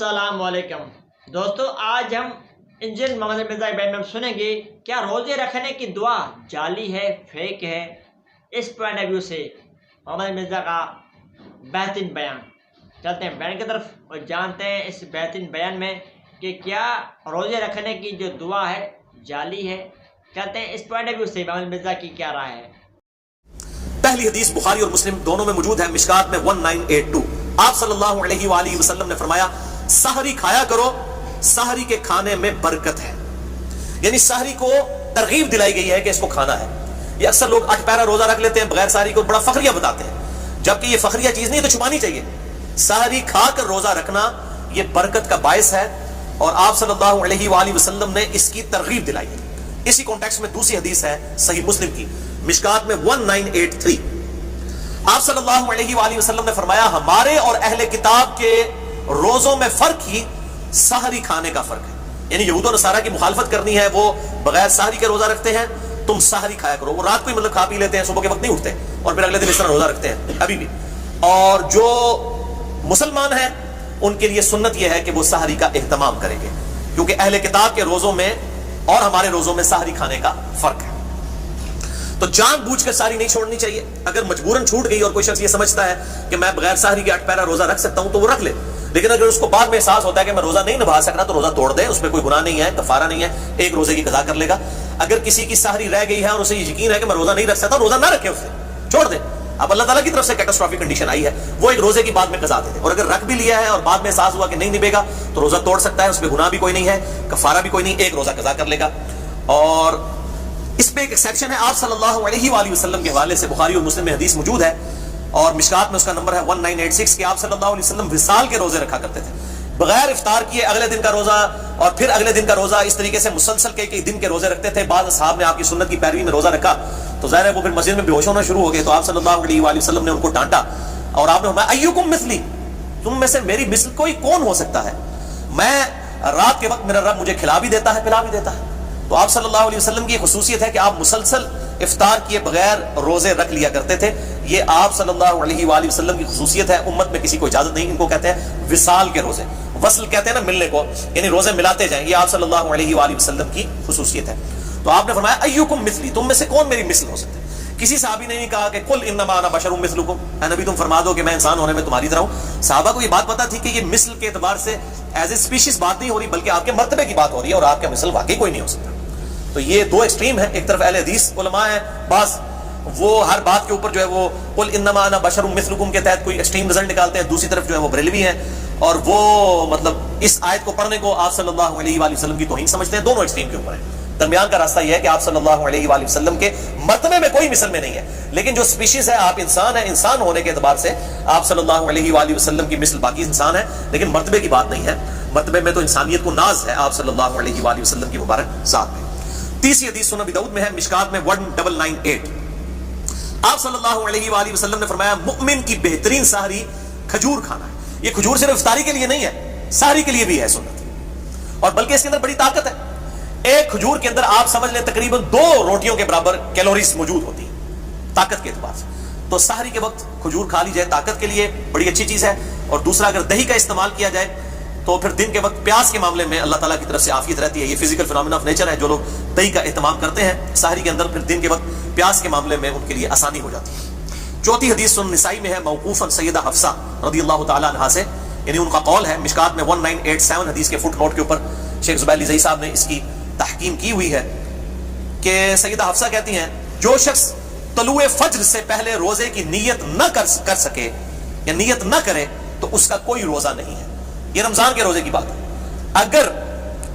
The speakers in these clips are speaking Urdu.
السلام علیکم دوستو، آج ہم انجینئر محمد مرزا کے بارے میں سنیں گے کیا روزے رکھنے کی دعا جعلی ہے، فیک ہے۔ اس پوائنٹ آف ویو سے محمد مرزا کا بہترین بیان۔ چلتے ہیں بیان کی طرف اور جانتے ہیں اس بہترین بیان میں کہ کیا روزے رکھنے کی جو دعا ہے جعلی ہے۔ چلتے ہیں اس پوائنٹ آف ویو سے محمد مرزا کی کیا رائے ہے۔ پہلی حدیث بخاری اور مسلم دونوں میں موجود ہے، مشکات میں 1982۔ آپ صلی اللہ علیہ وآلہ وسلم نے فرمایا سحری کھایا کرو، سحری کے کھانے میں برکت ہے۔ یعنی سحری کو ترغیب دلائی گئی ہے کہ اس کو کھانا ہے۔ یہ اکثر لوگ 8 پیرا روزہ رکھ لیتے ہیں بغیر سحری کو، بڑا فخریہ بتاتے ہیں، جبکہ یہ فخریہ چیز نہیں ہے، تو چھپانی چاہیے۔ سحری کھا کر روزہ رکھنا یہ برکت کا باعث ہے، اور آپ صلی اللہ علیہ وآلہ وسلم نے اس کی ترغیب دلائی ہے۔ اسی کانٹیکس میں دوسری حدیث ہے صحیح مسلم کی، مشکات میں 1983۔ آپ صلی اللہ علیہ وآلہ وسلم نے فرمایا ہمارے اور اہل کتاب کے روزوں میں فرق ہی سحری کھانے کا فرق ہے۔ یعنی یہود و نصارہ کی مخالفت کرنی ہے، وہ بغیر سحری کے روزہ رکھتے ہیں، تم سحری کھایا کرو۔ وہ رات کو ہی مطلب کھا پی لیتے ہیں، صبح کے وقت نہیں اٹھتے اور پھر اگلے دن اس طرح روزہ رکھتے ہیں ابھی بھی۔ اور جو مسلمان ہیں ان کے لیے سنت یہ ہے کہ وہ سحری کا اہتمام کریں گے، کیونکہ اہل کتاب کے روزوں میں اور ہمارے روزوں میں سحری کھانے کا فرق ہے۔ تو جان بوجھ کر سحری نہیں چھوڑنی چاہیے۔ اگر مجبوراً چھوٹ گئی اور کوئی شخص یہ سمجھتا ہے کہ میں بغیر سحری کے 8 پیرا روزہ رکھ سکتا ہوں تو وہ رکھ لے، لیکن اگر اس کو بعد میں احساس ہوتا ہے کہ میں روزہ نہیں نبھا سکتا تو روزہ توڑ دے، اس میں کوئی گناہ نہیں ہے، کفارہ نہیں ہے، ایک روزے کی قضا کر لے گا۔ اگر کسی کی سحری رہ گئی ہے اور اسے یقین ہے کہ میں روزہ نہیں رکھ سکتا، روزہ نہ رکھے، اسے چھوڑ دے۔ اب اللہ تعالیٰ کی طرف سے کیٹاسٹرافک کنڈیشن آئی ہے، وہ ایک روزے کی بعد میں قضا دے دے، اور اگر رکھ بھی لیا ہے اور بعد میں احساس ہوا کہ نہیں نبھے گا تو روزہ توڑ سکتا ہے، اس میں گناہ بھی کوئی نہیں ہے، کفارہ بھی کوئی نہیں، ایک روزہ قضا کر لے گا۔ اور اس میں ایک ایکسیپشن ہے، آپ صلی اللہ علیہ وآلہ وسلم کے حوالے سے بخاری اور مسلم میں حدیث موجود ہے، اور مشکات میں اس کا نمبر ہے 1986 کہ آپ صلی اللہ علیہ وسلم وصال کے روزے رکھا کرتے تھے، بغیر افطار کیے اگلے دن کا روزہ اور پھر اگلے دن کا روزہ، اس طریقے سے مسلسل کئی دن کے روزے رکھتے تھے۔ بعض اصحاب نے آپ کی سنت کی پیروی میں روزہ رکھا تو ظاہر ہے وہ پھر مسجد میں بے ہوش ہونا شروع ہو گئے، تو آپ صلی اللہ علیہ وآلہ وسلم نے ان کو ڈانٹا اور آپ نے فرمایا ایکم مثلی، تم میں سے میری مثل کوئی کون ہو سکتا ہے؟ میں رات کے وقت میرا رب مجھے کھلا بھی دیتا ہے، پلا بھی دیتا ہے۔ تو آپ صلی اللہ علیہ وسلم کی خصوصیت ہے کہ آپ مسلسل افطار کیے بغیر روزے رکھ لیا کرتے تھے۔ یہ آپ صلی اللہ علیہ وآلہ وسلم کی خصوصیت ہے، امت میں کسی کو اجازت نہیں۔ ان کو کہتے ہیں وصال کے روزے، وصل کہتے ہیں نا ملنے کو، یعنی روزے ملاتے جائیں، یہ آپ صلی اللہ علیہ وآلہ وسلم کی خصوصیت ہے۔ تو آپ نے فرمایا ایکم مثلی، تم میں سے کون میری مثل ہو سکتا ہے؟ کسی صحابی نے نہیں کہا کہ قل انما انا بشر مثلکم، اے نبی تم فرما دو کہ میں انسان ہونے میں تمہاری طرح ہوں۔ صحابہ کو یہ بات پتہ تھی کہ یہ مثل کے اعتبار سے ایز اے اسپیشیز بات نہیں ہو رہی، بلکہ آپ کے مرتبے کی بات ہو رہی ہے، اور آپ کا مثل واقعی کوئی نہیں ہو سکتا۔ تو یہ دو ایکسٹریم ہیں، ایک طرف اہل حدیث علماء ہیں، بعض وہ ہر بات کے اوپر جو ہے وہ قل انما انا بشر مثلکم کے تحت کوئی ایکسٹریم رزلٹ نکالتے ہیں، دوسری طرف جو ہے وہ بریلوی ہیں اور وہ مطلب اس آیت کو پڑھنے کو آپ صلی اللہ علیہ وآلہ وسلم کی توہین سمجھتے ہیں۔ دونوں ایکسٹریم کے اوپر ہیں، درمیان کا راستہ یہ ہے کہ آپ صلی اللہ علیہ وآلہ وسلم کے مرتبے میں کوئی مثل میں نہیں ہے، لیکن جو سپیشیز ہے آپ انسان ہیں، انسان ہونے کے اعتبار سے آپ صلی اللہ علیہ وآلہ وسلم کی مثل باقی انسان ہے، لیکن مرتبے کی بات نہیں ہے۔ مرتبے میں تو انسانیت کو ناز ہے آپ صلی اللہ علیہ وآلہ وسلم کی مبارک ذات میں۔ تیسری حدیث سنن ابی داؤد میں ہے، مشکات میں 1998۔ آپ صلی اللہ علیہ وآلہ وسلم نے فرمایا مومن کی بہترین سحری کھجور کھانا ہے۔ یہ کھجور صرف افطاری کے لیے نہیں ہے، سحری کے لیے بھی ہے سنت، اور بلکہ اس کے اندر بڑی طاقت ہے۔ ایک کھجور کے اندر آپ سمجھ لیں تقریباً 2 روٹیوں کے برابر کیلوریز موجود ہوتی ہیں طاقت کے اعتبار سے۔ تو سحری کے وقت کھجور کھا لی جائے، طاقت کے لیے بڑی اچھی چیز ہے۔ اور دوسرا اگر دہی کا استعمال کیا جائے تو پھر دن کے وقت پیاس کے معاملے میں اللہ تعالیٰ کی طرف سے عافیت رہتی ہے۔ یہ فزیکل فینومینا آف نیچر ہے، جو لوگ دہی کا اہتمام کرتے ہیں سحری کے اندر، پھر دن کے وقت پیاس کے معاملے میں ان کے لیے آسانی ہو جاتی ہے۔ چوتھی حدیث سنن نسائی میں ہے، موقوفاً سیدہ حفصہ رضی اللہ تعالیٰ عنہا سے، یعنی ان کا قول ہے، مشکات میں 1987 حدیث کے فٹ نوٹ کے اوپر شیخ زبیر علی زئی صاحب نے اس کی تحقیم کی ہوئی ہے کہ سیدہ حفصہ کہتی ہیں جو شخص طلوع فجر سے پہلے روزے کی نیت نہ کر سکے یا نیت نہ کرے تو اس کا کوئی روزہ نہیں ہے۔ یہ رمضان کے روزے کی بات ہے۔ اگر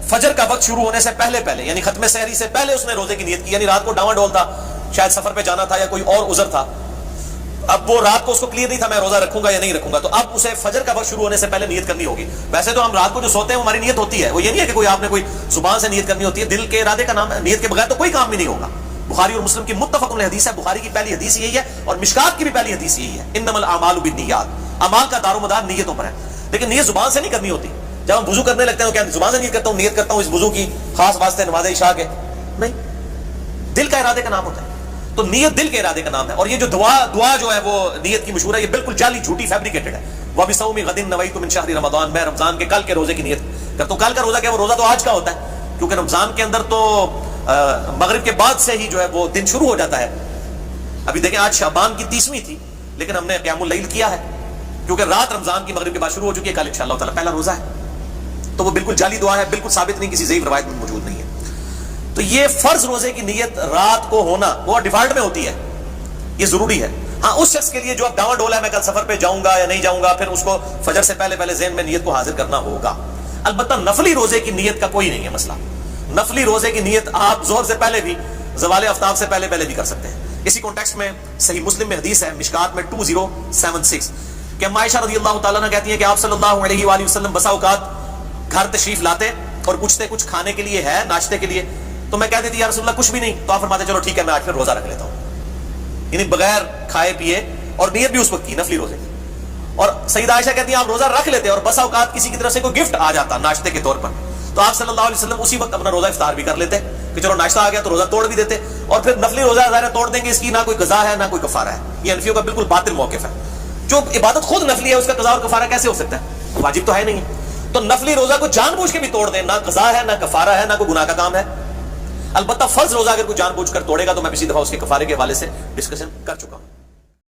فجر کا وقت شروع ہونے سے پہلے یعنی ختم سحری سے پہلے اس نے روزے کی نیت کی، یعنی رات کو ڈاواں ڈول تھا، شاید سفر پہ جانا تھا یا کوئی اور عذر تھا، اب وہ رات کو اس کو کلیئر نہیں تھا میں روزہ رکھوں گا یا نہیں رکھوں گا، تو اب اسے فجر کا وقت شروع ہونے سے پہلے نیت کرنی ہوگی۔ ویسے تو ہم رات کو جو سوتے ہیں ہماری نیت ہوتی ہے، وہ یہ نہیں ہے کہ کوئی آپ نے کوئی زبان سے نیت کرنی ہوتی ہے، دل کے ارادے کا نام ہے، نیت کے بغیر تو کوئی کام بھی نہیں ہوگا۔ بخاری اور مسلم کی متفق علیہ حدیث ہے، بخاری کی پہلی حدیث یہی ہے اور مشکات کی بھی پہلی حدیث یہی ہے، انما الاعمال بالنیات، اعمال کا دار و مدار نیتوں پر ہے، لیکن نیت زبان سے نہیں کرنی ہوتی۔ جب ہم وضو کرنے لگتے ہیں تو کیا زبان سے نیت کرتا ہوں، نیت کرتا ہوں اس وضو کی خاص واسطے نماز عشاء کے؟ نہیں، دل کا ارادے کا نام ہوتا ہے۔ تو نیت دل کے ارادے کا نام ہے. اور یہ جو دعا جو ہے وہ نیت کی مشہور ہے, یہ بالکل جعلی جھوٹی فیبریکیٹڈ ہے. وَبِصَوْمِ غَدٍ نَوَيْتُ مِنْ شَهْرِ رمضان, میں رمضان کے کل کے روزے کی نیت کرتا ہوں. کل کا روزہ کیا, وہ روزہ تو آج کا ہوتا ہے, کیونکہ رمضان کے اندر تو مغرب کے بعد سے ہی جو ہے وہ دن شروع ہو جاتا ہے. ابھی دیکھیں آج شعبان کی 30ویں تھی, لیکن ہم نے قیام اللیل کیا ہے کیونکہ رات رمضان کی مغرب کے بعد شروع ہو چکی ہے. کل انشاءاللہ تعالی پہلا روزہ ہے. تو وہ بالکل جعلی دعا ہے, بالکل ثابت نہیں, کسی ضعیف روایت میں موجود نہیں ہے. تو یہ فرض روزے کی نیت رات کو ہونا وہ ڈیفالٹ میں ہوتی ہے, یہ ضروری ہے. ہاں اس شخص کے لیے جو اب ڈاواں ڈولا ہے میں کل سفر پہ جاؤں گا یا نہیں جاؤں گا, پھر اس کو فجر سے پہلے ذہن میں نیت کو حاضر کرنا ہوگا. البتہ نفلی روزے کی نیت کا کوئی نہیں ہے مسئلہ. نفلی روزے کی نیت آپ ظہر سے پہلے بھی, زوال آفتاب سے پہلے بھی کر سکتے ہیں. اسی کانٹیکسٹ میں صحیح مسلم میں حدیث ہے مشکات میں 2076 کہ عائشہ رضی اللہ تعالیٰ عنہ کہتی ہیں کہ آپ صلی اللہ علیہ وآلہ وسلم بسا اوقات گھر تشریف لاتے اور پوچھتے کچھ کھانے کے لیے ہے, ناشتے کے لیے, تو میں کہتی تھی یا رسول اللہ کچھ بھی نہیں. تو آپ فرماتے چلو ٹھیک ہے میں آج پھر روزہ رکھ لیتا ہوں, یعنی بغیر کھائے پیے, اور نیت بھی اس وقت کی نفلی روزے کی. اور سیدہ عائشہ کہتی ہیں آپ روزہ رکھ لیتے اور بسا اوقات کسی کی طرف سے کوئی گفٹ آ جاتا ناشتے کے طور پر, تو آپ صلی اللہ علیہ وسلم اسی وقت اپنا روزہ افطار بھی کر لیتے کہ چلو ناشتہ آ گیا تو روزہ توڑ بھی دیتے, اور پھر نفلی روزہ ظاہر توڑ دیں گے, اس کی نہ کوئی قضا ہے نہ کوئی کفارہ ہے. یہ حنفیوں کا بالکل باطل موقف ہے. جو عبادت خود نفلی ہے اس کا قضا اور کفارہ کیسے ہو سکتا ہے, واجب تو ہے نہیں. تو نفلی روزہ کو جان بوجھ کے بھی توڑ دیں, نہ قضا ہے نہ کفارہ ہے نہ کوئی گناہ کا کام ہے. البتہ فرض روزہ اگر کوئی جان بوجھ کر توڑے گا تو میں پچھلی دفعہ اس کے کفارے کے حوالے سے ڈسکشن کر چکا ہوں.